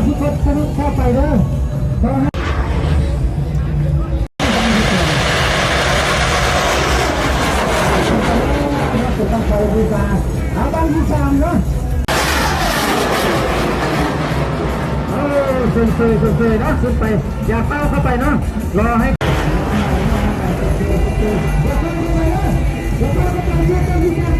ที่กดสรุปเข้าไปเด้อต้องไปดีกว่าเอาบ้านที่สามเนาะขึ้นเนาะขึ้นไปอย่าเป้าเข้าไปเนาะรอให้เดี๋ยวเข้าไปเดี๋ยวเข้าไป